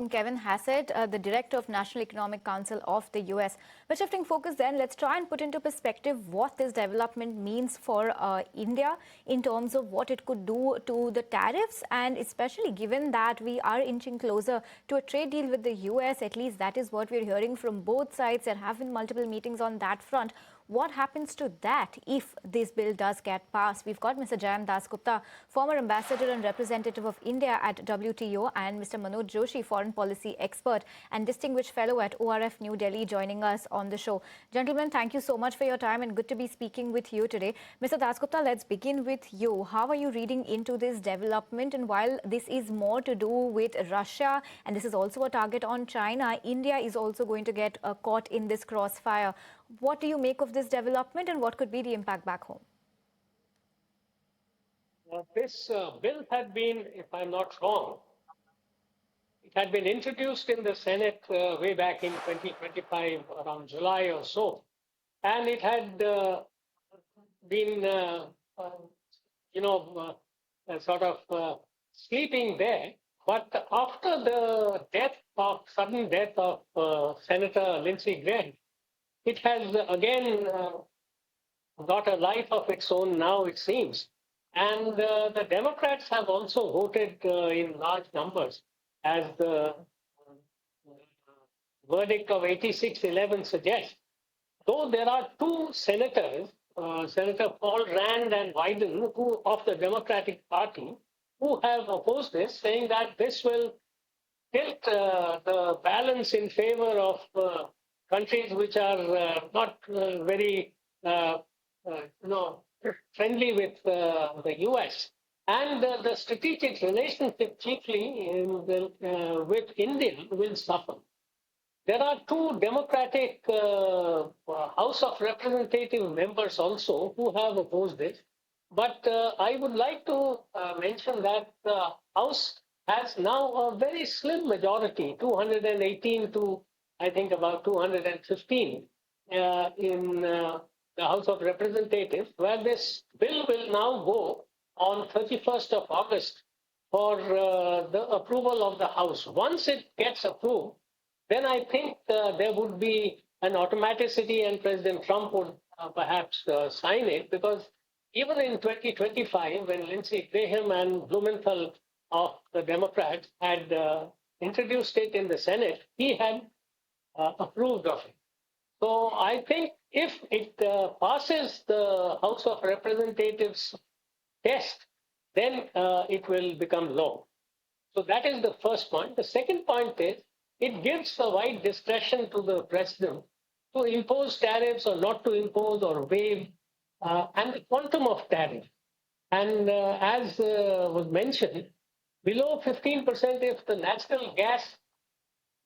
from Kevin Hassett, the Director of National Economic Council of the US. But shifting focus then, let's try and put into perspective what this development means for India in terms of what it could do to the tariffs, and especially given that we are inching closer to a trade deal with the US, at least that is what we're hearing from both sides. There have been multiple meetings on that front. What happens to that if this bill does get passed? We've got Mr. Jayant Dasgupta, former ambassador and representative of India at WTO, and Mr. Manoj Joshi, foreign policy expert and distinguished fellow at ORF New Delhi, joining us on the show. Gentlemen, thank you so much for your time and good to be speaking with you today. Mr. Dasgupta, let's begin with you. How are you reading into this development? And while this is more to do with Russia, and this is also a target on China, India is also going to get caught in this crossfire. What do you make of this development and what could be the impact back home? This bill had been, if I'm not wrong, it had been introduced in the Senate way back in 2025, around July or so. And it had been, sort of sleeping there. But after the sudden death of Senator Lindsey Graham, it has again got a life of its own now, it seems. And the Democrats have also voted in large numbers, as the verdict of 86-11 suggests. Though there are two senators, Senator Paul Rand and Wyden, who of the Democratic Party, who have opposed this, saying that this will tilt the balance in favor of countries which are not very, friendly with the US. And the strategic relationship chiefly with India will suffer. There are two Democratic House of Representative members also who have opposed this. But I would like to mention that the House has now a very slim majority, 218 to I think about 215 in the House of Representatives, where this bill will now go on 31st of August for the approval of the House. Once it gets approved, then I think there would be an automaticity and President Trump would perhaps sign it, because even in 2025, when Lindsey Graham and Blumenthal of the Democrats had introduced it in the Senate, he had approved of it. So I think if it passes the House of Representatives test, then it will become law. So that is the first point. The second point is it gives a wide discretion to the president to impose tariffs or not to impose or waive, and the quantum of tariff. And as was mentioned, below 15%, if the natural gas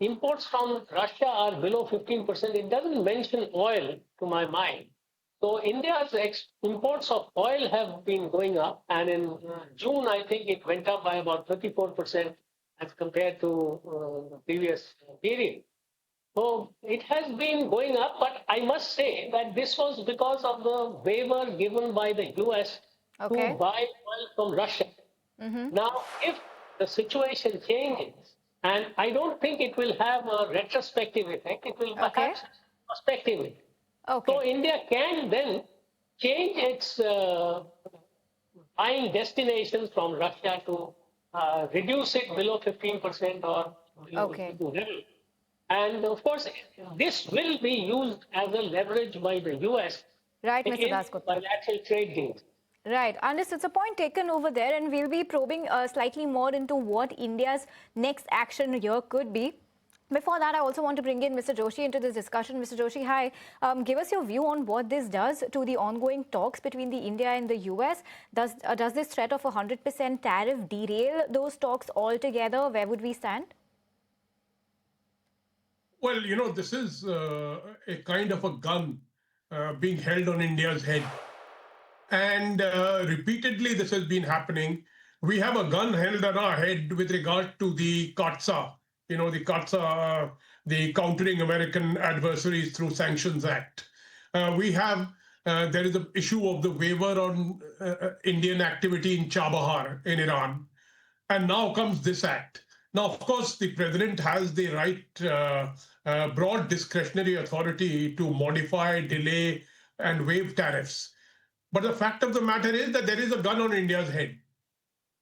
imports from Russia are below 15%. It doesn't mention oil, to my mind. So India's imports of oil have been going up, and in June, I think it went up by about 34% as compared to the previous period. So it has been going up, but I must say that this was because of the waiver given by the US to buy oil from Russia. Now, if the situation changes, and I don't think it will have a retrospective effect, it will perhaps prospectively. So India can then change its buying destinations from Russia to reduce it below 15% or below 15 level. And of course, this will be used as a leverage by the US against bilateral trade deals. Right. Understood. It's a point taken over there, and we'll be probing slightly more into what India's next action here could be. Before that, I also want to bring in Mr. Joshi into this discussion. Mr. Joshi, hi. Give us your view on what this does to the ongoing talks between the India and the US. Does this threat of 100% tariff derail those talks altogether? Where would we stand? Well, this is a kind of a gun being held on India's head. And repeatedly, this has been happening. We have a gun held on our head with regard to the CAATSA, the Countering American Adversaries Through Sanctions Act. There is an issue of the waiver on Indian activity in Chabahar in Iran. And now comes this act. Now, of course, the president has the right, broad discretionary authority to modify, delay, and waive tariffs. But the fact of the matter is that there is a gun on India's head.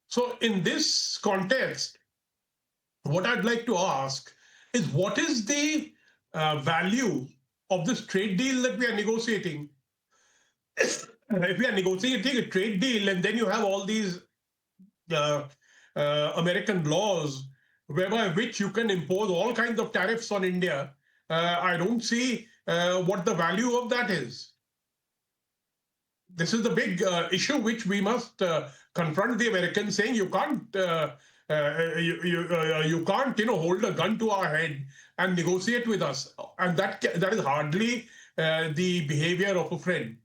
So, in this context, what I'd like to ask is what is the value of this trade deal that we are negotiating? If we are negotiating a trade deal and then you have all these uh, American laws whereby which you can impose all kinds of tariffs on India, I don't see what the value of that is. This is the big issue which we must confront the Americans, saying you can't you can't hold a gun to our head and negotiate with us, and that is hardly the behavior of a friend.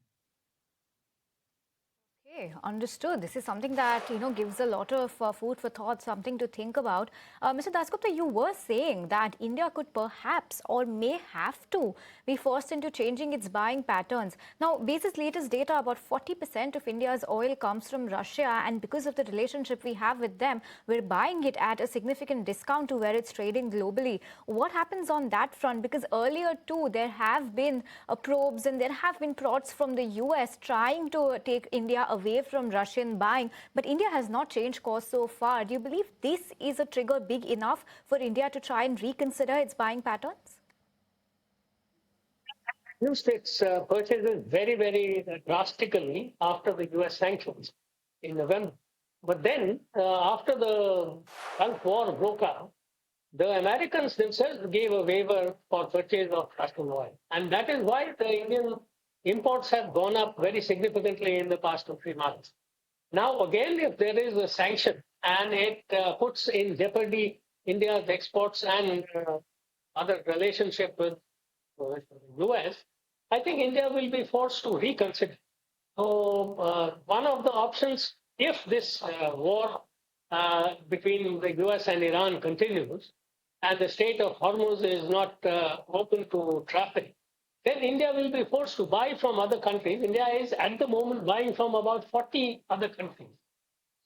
Okay, understood. This is something that, gives a lot of food for thought, something to think about. Mr. Dasgupta, you were saying that India could perhaps or may have to be forced into changing its buying patterns. Now, basis latest data, about 40% of India's oil comes from Russia, and because of the relationship we have with them, we're buying it at a significant discount to where it's trading globally. What happens on that front? Because earlier too, there have been probes and there have been prods from the US trying to take India away from Russian buying, but India has not changed course so far. Do you believe this is a trigger big enough for India to try and reconsider its buying patterns? Reduced its purchases very, very drastically after the US sanctions in November. But then, after the Gulf War broke out, the Americans themselves gave a waiver for purchase of Russian oil. And that is why the Indian imports have gone up very significantly in the past 2-3 months. Now, again, if there is a sanction and it puts in jeopardy India's exports and other relationship with the US, I think India will be forced to reconsider. So, one of the options, if this war between the US and Iran continues, and the Strait of Hormuz is not open to traffic, then India will be forced to buy from other countries. India is at the moment buying from about 40 other countries.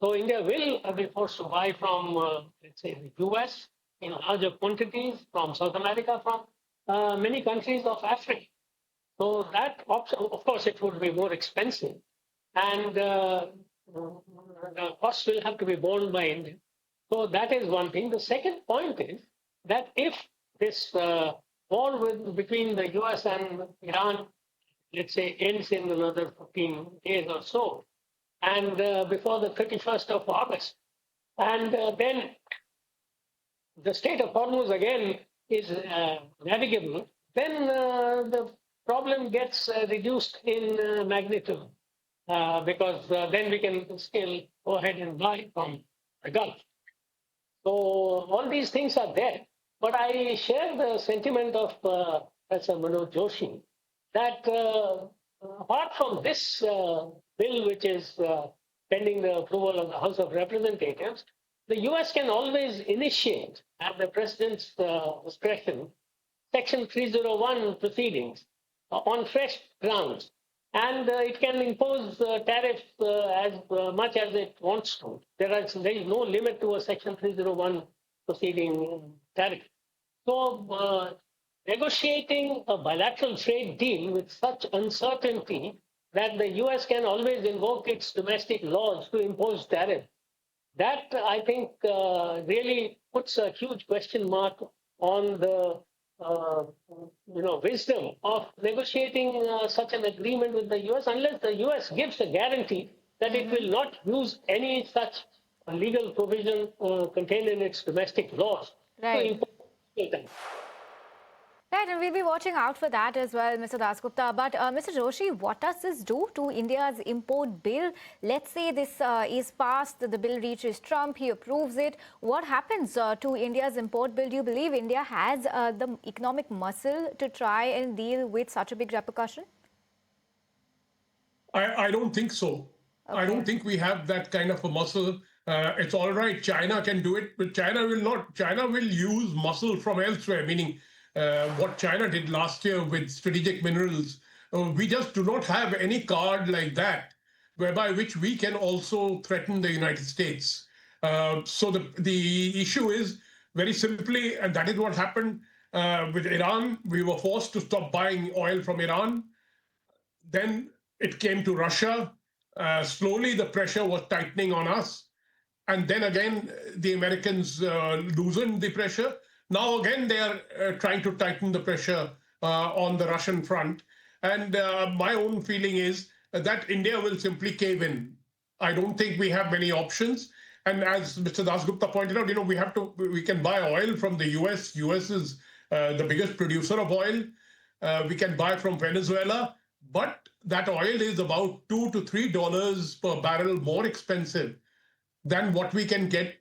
So India will be forced to buy from, let's say, the US in larger quantities, from South America, from many countries of Africa. So that option, of course, it would be more expensive, and the costs will have to be borne by India. So that is one thing. The second point is that if this war between the US and Iran, let's say, ends in another 15 days or so, and before the 31st of August, and then the Strait of Hormuz again is navigable, then the problem gets reduced in magnitude, because then we can still go ahead and buy from the Gulf. So all these things are there. But I share the sentiment of Professor Manoj Joshi that apart from this bill, which is pending the approval of the House of Representatives, the US can always initiate, at the president's discretion, Section 301 proceedings on fresh grounds. And it can impose tariffs as much as it wants to. There is no limit to a Section 301 proceeding tariff. So negotiating a bilateral trade deal with such uncertainty that the US can always invoke its domestic laws to impose tariff, that I think really puts a huge question mark on the wisdom of negotiating such an agreement with the US, unless the US gives a guarantee that it will not use any such legal provision contained in its domestic laws to impose tariff. Right, and we'll be watching out for that as well, Mr. Dasgupta. But Mr. Joshi, what does this do to India's import bill? Let's say this is passed, the bill reaches Trump, he approves it. What happens to India's import bill? Do you believe India has the economic muscle to try and deal with such a big repercussion? I don't think so. Okay. I don't think we have that kind of a muscle. It's all right, China can do it, but China will not. China will use muscle from elsewhere, meaning what China did last year with strategic minerals. We just do not have any card like that, whereby which we can also threaten the United States. So the issue is very simply, and that is what happened with Iran. We were forced to stop buying oil from Iran. Then it came to Russia. Slowly, the pressure was tightening on us. And then again, the Americans loosened the pressure. Now again, they are trying to tighten the pressure on the Russian front. And my own feeling is that India will simply cave in. I don't think we have many options. And as Mr. Dasgupta pointed out, we can buy oil from the US. US is the biggest producer of oil. We can buy from Venezuela, but that oil is about $2 to $3 per barrel more expensive than what we can get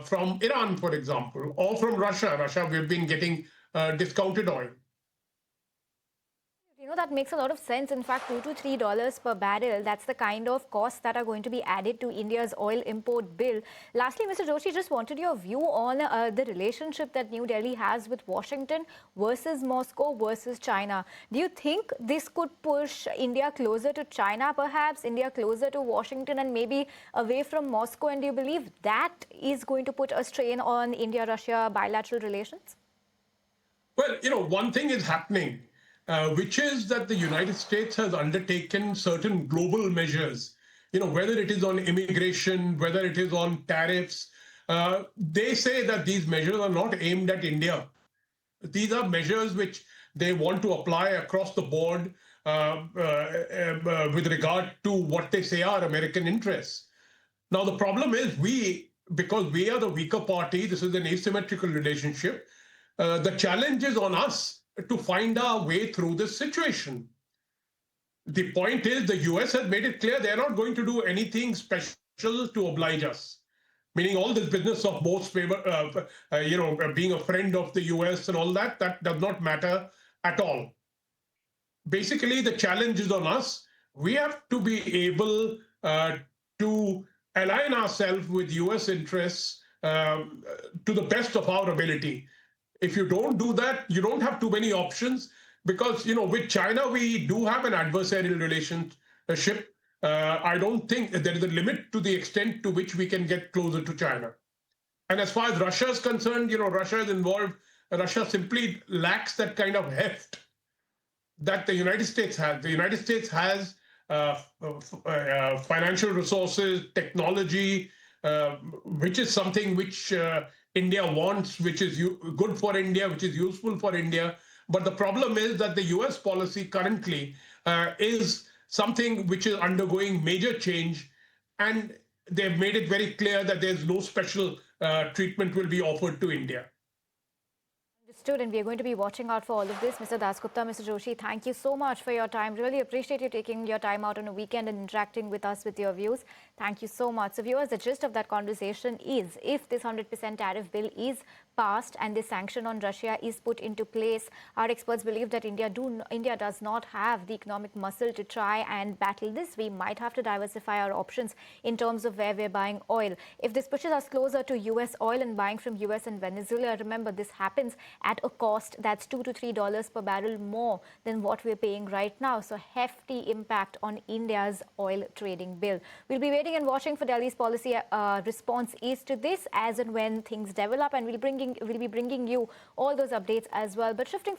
from Iran, for example, or from Russia. Russia, we've been getting discounted oil. That makes a lot of sense. In fact, $2 to $3 per barrel, that's the kind of costs that are going to be added to India's oil import bill. Lastly, Mr. Joshi, just wanted your view on the relationship that New Delhi has with Washington versus Moscow versus China. Do you think this could push India closer to China, perhaps, India closer to Washington and maybe away from Moscow? And do you believe that is going to put a strain on India-Russia bilateral relations? Well, one thing is happening, which is that the United States has undertaken certain global measures, whether it is on immigration, whether it is on tariffs. They say that these measures are not aimed at India. These are measures which they want to apply across the board with regard to what they say are American interests. Now, the problem is because we are the weaker party, this is an asymmetrical relationship. The challenge is on us to find our way through this situation. The point is the US has made it clear they're not going to do anything special to oblige us. Meaning all this business of most favor, being a friend of the US and all that does not matter at all. Basically, the challenge is on us. We have to be able to align ourselves with US interests to the best of our ability. If you don't do that, you don't have too many options because, with China, we do have an adversarial relationship. I don't think there is a limit to the extent to which we can get closer to China. And as far as Russia is concerned, Russia is involved. Russia simply lacks that kind of heft that the United States has. The United States has financial resources, technology, which is something which India wants, which is good for India, which is useful for India. But the problem is that the US policy currently is something which is undergoing major change. And they've made it very clear that there's no special treatment will be offered to India. Understood, and we are going to be watching out for all of this. Mr. Dasgupta, Mr. Joshi, thank you so much for your time. Really appreciate you taking your time out on a weekend and interacting with us with your views. Thank you so much. So viewers, the gist of that conversation is if this 100% tariff bill is passed and this sanction on Russia is put into place, our experts believe that India does not have the economic muscle to try and battle this. We might have to diversify our options in terms of where we're buying oil. If this pushes us closer to US oil and buying from US and Venezuela, remember this happens at a cost that's $2 to $3 per barrel more than what we're paying right now. So hefty impact on India's oil trading bill. We'll be waiting and watching for Delhi's policy response is to this as and when things develop, and we'll be bringing you all those updates as well. But shifting